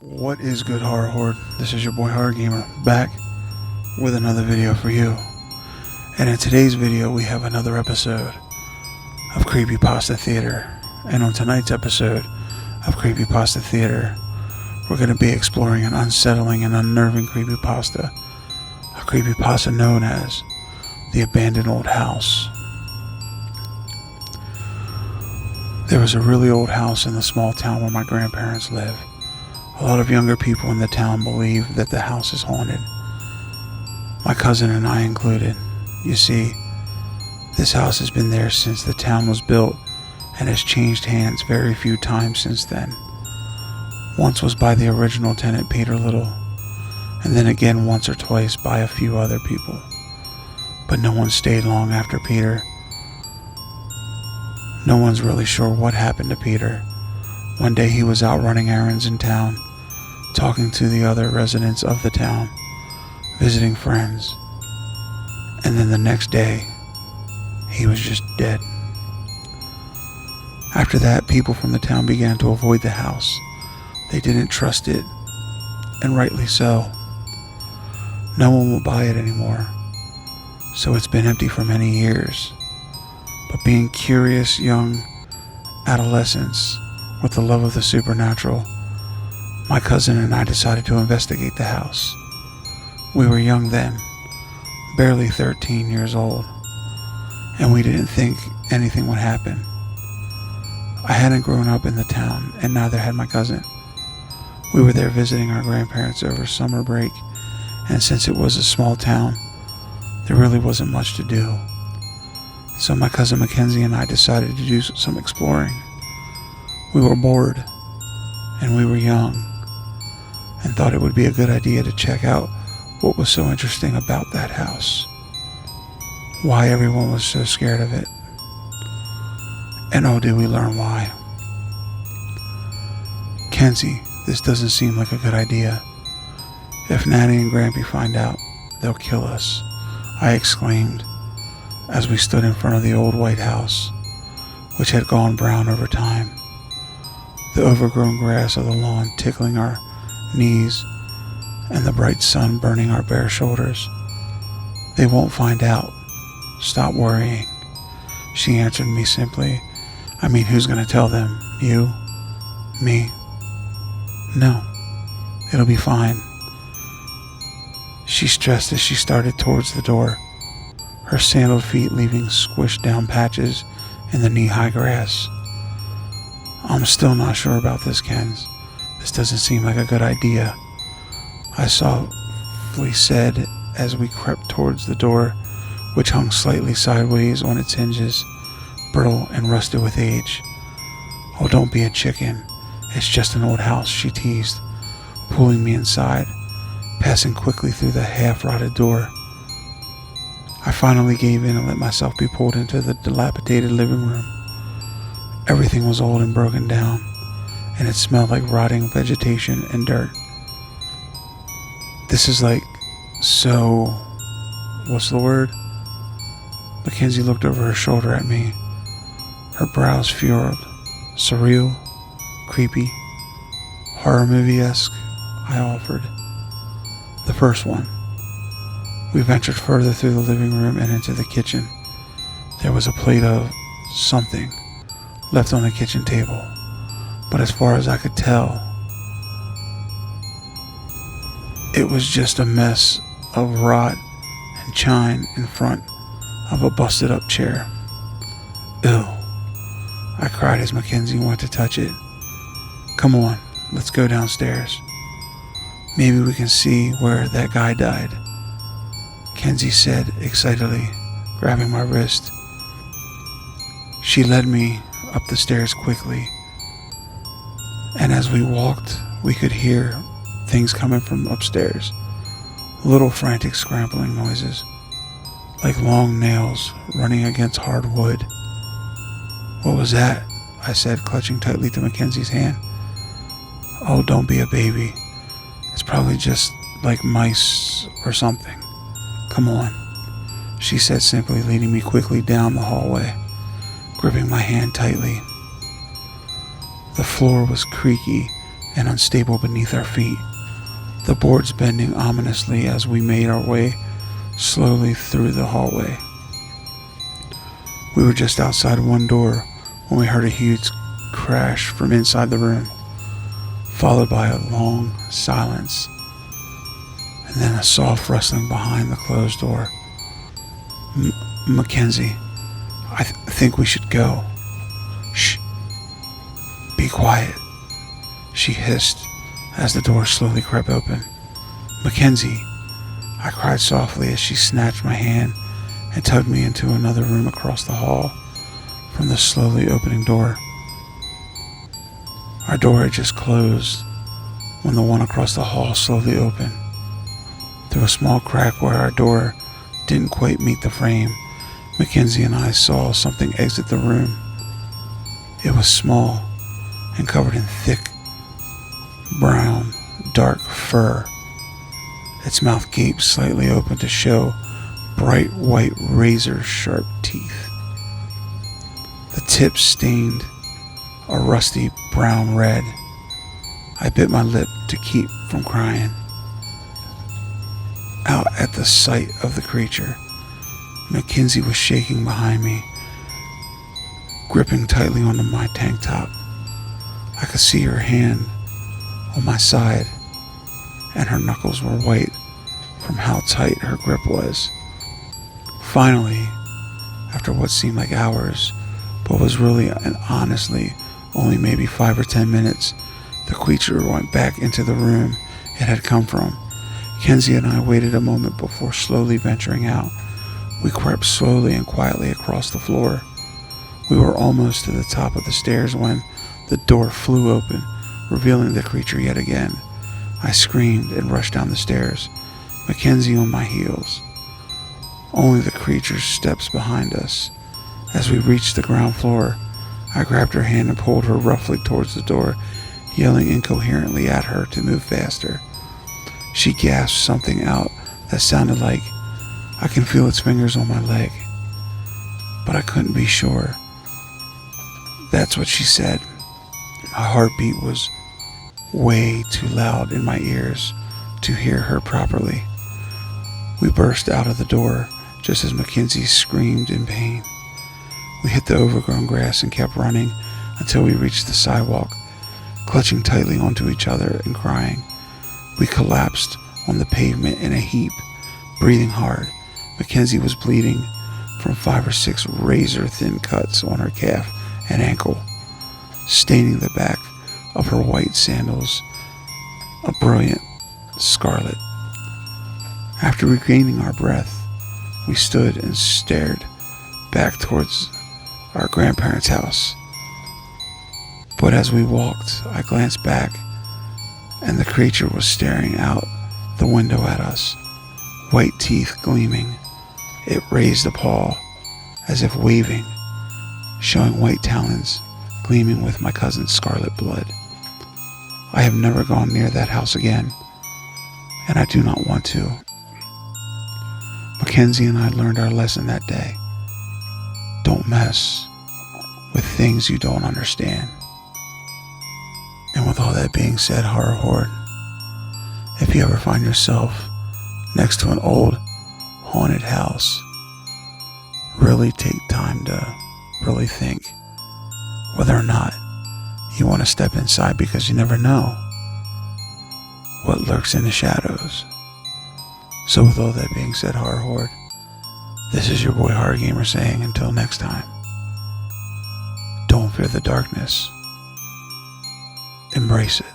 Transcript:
What is good, Horror Horde? This is your boy Horror Gamer, back with another video for you. And in today's video we have another episode of Creepypasta Theater. And on tonight's episode of Creepypasta Theater, we're going to be exploring an unsettling and unnerving creepypasta. A creepypasta known as The Abandoned Old House. There was a really old house in the small town where my grandparents live. A lot of younger people in the town believe that the house is haunted. My cousin and I included. You see, this house has been there since the town was built and has changed hands very few times since then. Once was by the original tenant, Peter Little, and then again once or twice by a few other people. But no one stayed long after Peter. No one's really sure what happened to Peter. One day he was out running errands in town, talking to the other residents of the town, visiting friends, and then the next day, he was just dead. After that, people from the town began to avoid the house. They didn't trust it, and rightly so. No one will buy it anymore, so it's been empty for many years. But being curious young adolescents with the love of the supernatural, my cousin and I decided to investigate the house. We were young then, barely 13 years old, and we didn't think anything would happen. I hadn't grown up in the town, and neither had my cousin. We were there visiting our grandparents over summer break, and since it was a small town, there really wasn't much to do. So my cousin Mackenzie and I decided to do some exploring. We were bored, and we were young, and thought it would be a good idea to check out what was so interesting about that house. Why everyone was so scared of it. And oh, did we learn why. Kenzie, this doesn't seem like a good idea. If Natty and Grampy find out, they'll kill us, I exclaimed, as we stood in front of the old white house, which had gone brown over time. The overgrown grass of the lawn tickling our knees, and the bright sun burning our bare shoulders. They won't find out. Stop worrying. She answered me simply. I mean, who's gonna tell them? You? Me? No. It'll be fine. She stressed as she started towards the door, her sandaled feet leaving squished down patches in the knee-high grass. I'm still not sure about this, Kens. This doesn't seem like a good idea, I softly said as we crept towards the door, which hung slightly sideways on its hinges, brittle and rusted with age. Oh, don't be a chicken. It's just an old house, she teased, pulling me inside, passing quickly through the half-rotted door. I finally gave in and let myself be pulled into the dilapidated living room. Everything was old and broken down, and it smelled like rotting vegetation and dirt. This is like, so, what's the word? Mackenzie looked over her shoulder at me, her brows furrowed. Surreal, creepy, horror movie-esque, I offered. The first one. We ventured further through the living room and into the kitchen. There was a plate of something left on the kitchen table, but as far as I could tell, it was just a mess of rot and chine in front of a busted up chair. Ew, I cried as Mackenzie went to touch it. Come on, let's go downstairs. Maybe we can see where that guy died, Kenzie said excitedly, grabbing my wrist. She led me up the stairs quickly, and as we walked, we could hear things coming from upstairs. Little frantic scrambling noises, like long nails running against hard wood. What was that? I said, clutching tightly to Mackenzie's hand. Oh, don't be a baby. It's probably just like mice or something. Come on, she said simply, leading me quickly down the hallway. gripping my hand tightly. The floor was creaky and unstable beneath our feet, the boards bending ominously as we made our way slowly through the hallway. We were just outside one door when we heard a huge crash from inside the room, followed by a long silence, and then a soft rustling behind the closed door. Mackenzie, I think we should go. Shh. Be quiet, she hissed as the door slowly crept open. Mackenzie, I cried softly as she snatched my hand and tugged me into another room across the hall from the slowly opening door. Our door had just closed when the one across the hall slowly opened. Through a small crack where our door didn't quite meet the frame, Mackenzie and I saw something exit the room. It was small and covered in thick, brown, dark fur. Its mouth gaped slightly open to show bright white razor-sharp teeth. The tips stained a rusty brown red. I bit my lip to keep from crying out at the sight of the creature. Mackenzie was shaking behind me, gripping tightly onto my tank top. I could see her hand on my side, and her knuckles were white from how tight her grip was. Finally, after what seemed like hours, but was really and honestly only maybe 5 or 10 minutes, the creature went back into the room it had come from. Kenzie and I waited a moment before slowly venturing out. We crept slowly and quietly across the floor. We were almost to the top of the stairs when the door flew open, revealing the creature yet again. I screamed and rushed down the stairs, Mackenzie on my heels. Only the creature's steps behind us. As we reached the ground floor, I grabbed her hand and pulled her roughly towards the door, yelling incoherently at her to move faster. She gasped something out that sounded like, "I can feel its fingers on my leg," but I couldn't be sure. That's what she said. My heartbeat was way too loud in my ears to hear her properly. We burst out of the door just as Mackenzie screamed in pain. We hit the overgrown grass and kept running until we reached the sidewalk, clutching tightly onto each other and crying. We collapsed on the pavement in a heap, breathing hard. Mackenzie was bleeding from 5 or 6 razor-thin cuts on her calf and ankle, staining the back of her white sandals a brilliant scarlet. After regaining our breath, we stood and stared back towards our grandparents' house. But as we walked, I glanced back, and the creature was staring out the window at us, white teeth gleaming. It raised a paw, as if waving, showing white talons gleaming with my cousin's scarlet blood. I have never gone near that house again, and I do not want to. Mackenzie and I learned our lesson that day. Don't mess with things you don't understand. And with all that being said, Horror Horde, if you ever find yourself next to an old haunted house, really take time to really think whether or not you want to step inside, because you never know what lurks in the shadows. So with all that being said, Horror Horde, this is your boy Horror Gamer saying until next time, don't fear the darkness, embrace it.